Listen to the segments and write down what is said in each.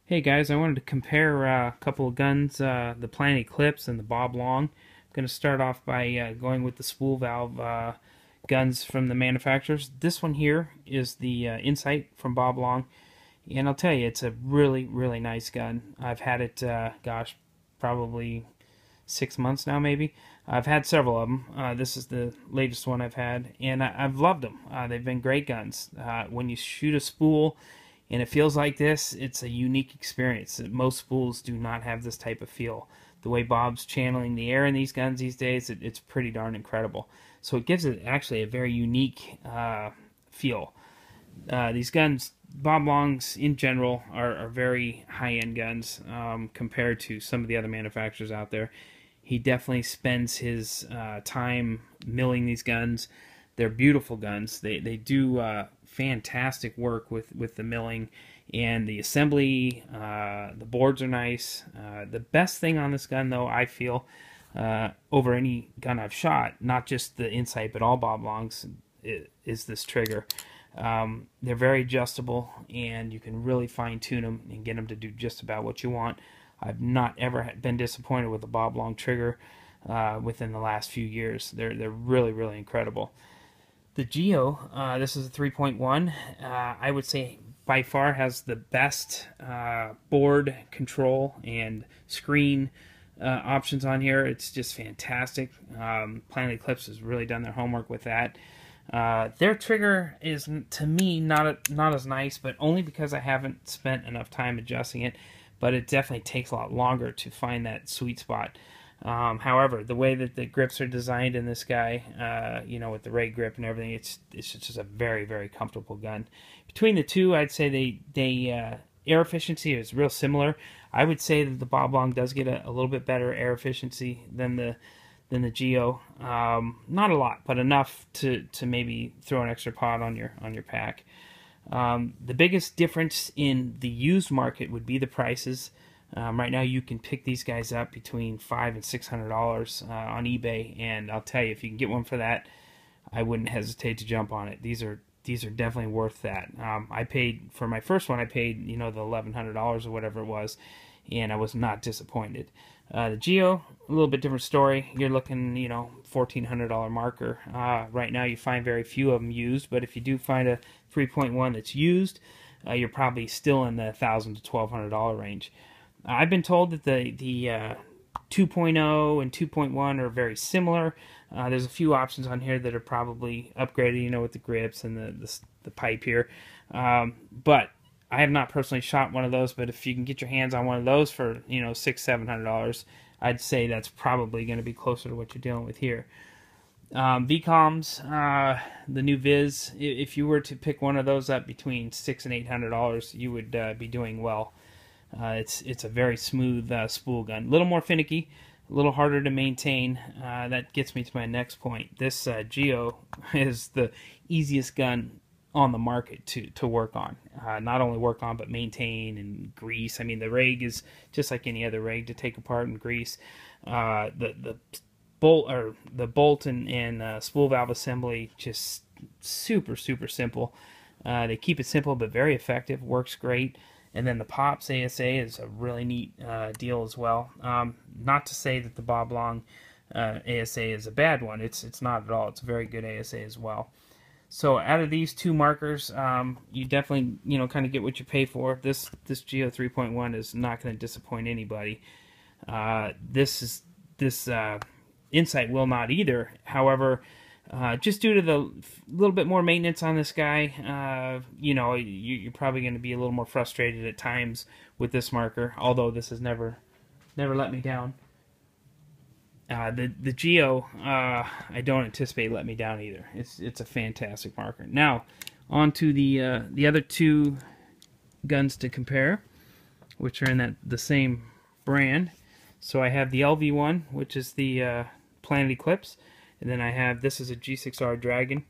Hey guys, I wanted to compare a couple of guns, the Planet Eclipse and the Bob Long. I'm going to start off by going with the spool valve guns from the manufacturers. This one here is the Insight from Bob Long, and I'll tell you, it's a really, really nice gun. I've had it, gosh, probably 6 months now, maybe. I've had several of them. This is the latest one I've had, and I've loved them. They've been great guns. When you shoot a spool and it feels like this, it's a unique experience. Most spools do not have this type of feel. The way Bob's channeling the air in these guns these days, it's pretty darn incredible. So it gives it actually a very unique feel. These guns, Bob Long's in general, are very high-end guns compared to some of the other manufacturers out there. He definitely spends his time milling these guns. They're beautiful guns. They do fantastic work with the milling and the assembly. The boards are nice. The best thing on this gun, though, I feel, over any gun I've shot, not just the Insight but all Bob Longs, is this trigger. They're very adjustable, and you can really fine-tune them and get them to do just about what you want. I've not ever been disappointed with a Bob Long trigger within the last few years. They're really, really incredible. The Geo, this is a 3.1. I would say by far has the best board control and screen options on here. It's just fantastic. Planet Eclipse has really done their homework with that. Their trigger is, to me, not as nice, but only because I haven't spent enough time adjusting it. But it definitely takes a lot longer to find that sweet spot. However, the way that the grips are designed in this guy, you know, with the ray grip and everything, it's just a very, very comfortable gun. Between the two, I'd say they air efficiency is real similar. I would say that the Bob Long does get a little bit better air efficiency than the Geo. Not a lot, but enough to maybe throw an extra pod on your pack. The biggest difference in the used market would be the prices. Right now, you can pick these guys up between $500 and $600 on eBay, and I'll tell you, if you can get one for that, I wouldn't hesitate to jump on it. These are definitely worth that. I paid for my first one. I paid the $1,100 or whatever it was, and I was not disappointed. The Geo, a little bit different story. You're looking, $1,400 marker. Right now, you find very few of them used, but if you do find a 3.1 that's used, you're probably still in the $1,000 to $1,200 range. I've been told that the 2.0 and 2.1 are very similar. There's a few options on here that are probably upgraded, with the grips and the pipe here. But I have not personally shot one of those, but if you can get your hands on one of those for, $600-700, I'd say that's probably going to be closer to what you're dealing with here. VCOMs, the new Viz, if you were to pick one of those up between $600 and $800, you would be doing well. It's a very smooth spool gun. A little more finicky, a little harder to maintain. That gets me to my next point. This Geo is the easiest gun on the market to work on. Not only work on, but maintain and grease. I mean, the rig is just like any other rig to take apart and grease. The bolt and spool valve assembly, just super, super simple. They keep it simple but very effective. Works great. And then the Pops ASA is a really neat deal as well. Not to say that the Bob Long ASA is a bad one. It's not at all. It's a very good ASA as well. So out of these two markers, you definitely kind of get what you pay for. This Geo 3.1 is not going to disappoint anybody. This Insight will not either. However, just due to the little bit more maintenance on this guy, you're probably going to be a little more frustrated at times with this marker. Although this has never let me down. The Geo, I don't anticipate let me down either. It's a fantastic marker. Now, on to the other two guns to compare, which are in the same brand. So I have the LV1, which is the Planet Eclipse. And then I have, this is a G6R Dragon.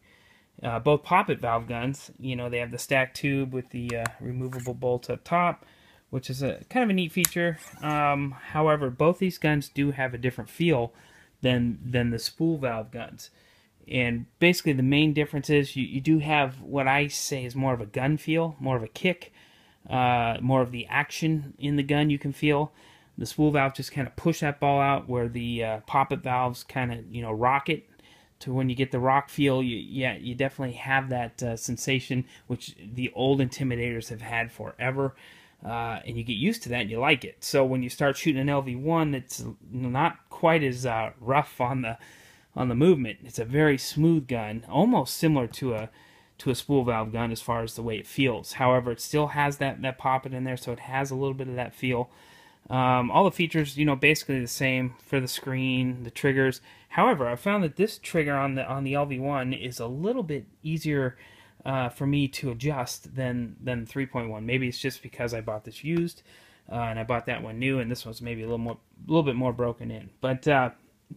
Both poppet valve guns. They have the stack tube with the removable bolt up top, which is a kind of a neat feature. However, both these guns do have a different feel than the spool valve guns. And basically the main difference is you do have what I say is more of a gun feel, more of a kick. more of the action in the gun you can feel. The spool valve just kind of push that ball out, where the poppet valves kind of, you know, rock it to when you get the rock feel. You definitely have that sensation, which the old Intimidators have had forever. And you get used to that and you like it. So when you start shooting an LV1 that's not quite as rough on the movement, it's a very smooth gun, almost similar to a spool valve gun as far as the way it feels. However, it still has that poppet in there, so it has a little bit of that feel. All the features, you know, basically the same for the screen, the triggers. However, I found that this trigger on the LV1 is a little bit easier for me to adjust than 3.1. Maybe it's just because I bought this used, and I bought that one new, and this one's maybe a little bit more broken in. But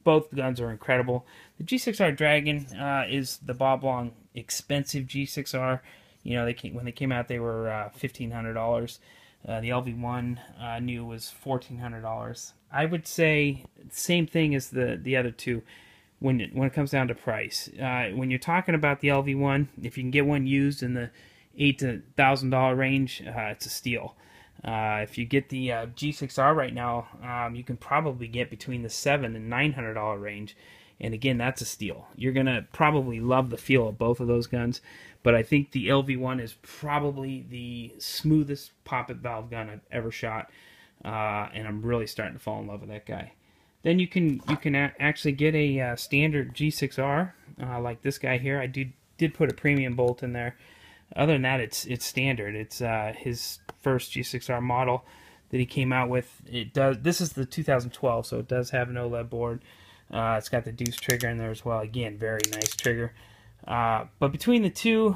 both guns are incredible. The G6R Dragon is the Bob Long expensive G6R. You know, when they came out, they were $1,500. The LV1 new was $1,400. I would say same thing as the other two when it comes down to price. When you're talking about the LV1, if you can get one used in the $8,000 to $1,000 range, it's a steal. If you get the G6R right now, you can probably get between the $700 and $900 range. And again, that's a steal. You're going to probably love the feel of both of those guns. But I think the LV1 is probably the smoothest poppet valve gun I've ever shot. And I'm really starting to fall in love with that guy. Then you can actually get a standard G6R like this guy here. I did put a premium bolt in there. Other than that, it's standard. It's his first G6R model that he came out with. This is the 2012, so it does have an OLED board. It's got the deuce trigger in there as well. Again, very nice trigger. But between the two,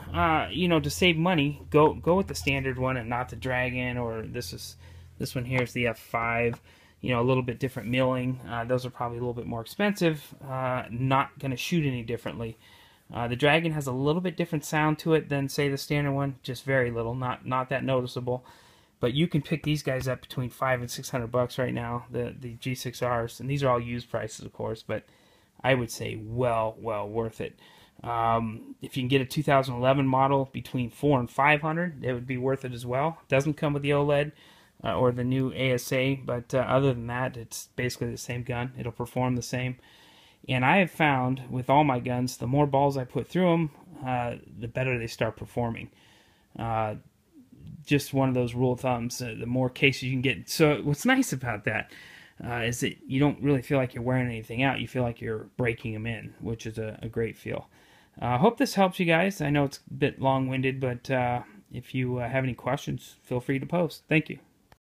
you know, to save money, go with the standard one and not the Dragon, or this one here is the F5. You know, a little bit different milling. Those are probably a little bit more expensive. Not going to shoot any differently. The Dragon has a little bit different sound to it than, say, the standard one. Just very little, not that noticeable. But you can pick these guys up between $500 and $600 right now, the G6Rs, and these are all used prices, of course. But I would say well worth it. If you can get a 2011 model between $400 and $500, it would be worth it as well. It doesn't come with the OLED or the new ASA, but other than that, it's basically the same gun. It'll perform the same. And I have found with all my guns, the more balls I put through them, the better they start performing. Just one of those rule of thumbs. The more cases you can get. So what's nice about that is that you don't really feel like you're wearing anything out. You feel like you're breaking them in, which is a great feel. I hope this helps you guys. I know it's a bit long-winded, but if you have any questions, feel free to post. Thank you.